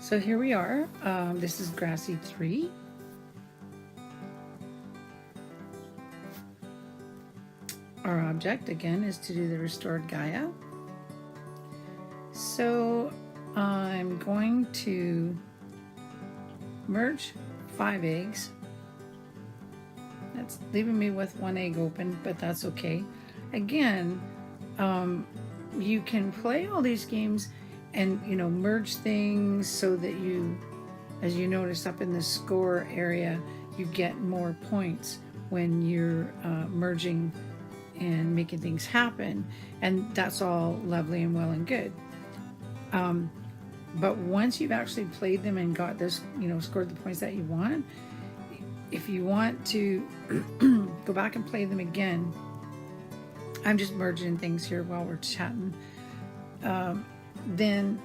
So here we are. This is Grassy 3. Our object again is to do the restored Gaia. So I'm going to merge 5 eggs. That's leaving me with 1 egg open, but that's okay. Again, you can play all these games and merge things so that you, as you notice up in the score area, you get more points when you're merging and making things happen, and that's all lovely and well and good. But once you've actually played them and got this, scored the points that you want, if you want to go back and play them again, I'm just merging things here while we're chatting, then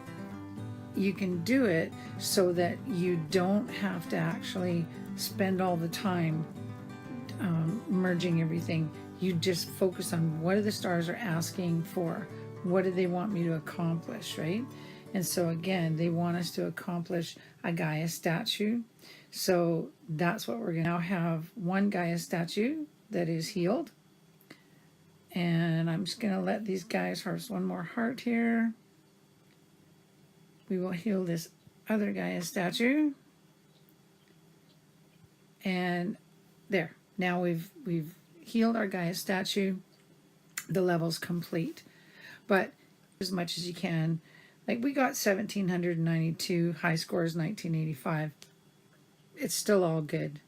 you can do it so that you don't have to actually spend all the time merging everything. You just focus on what the stars are asking for. What do they want me to accomplish, right? And so again, they want us to accomplish a Gaia statue. So that's what we're going to now have. 1 Gaia statue that is healed. And I'm just going to let these guys harvest 1 more heart here. We will heal this other Gaia statue. And there. Now we've healed our Gaia statue. The level's complete. But as much as you can. Like we got 1792, high score is 1985. It's still all good.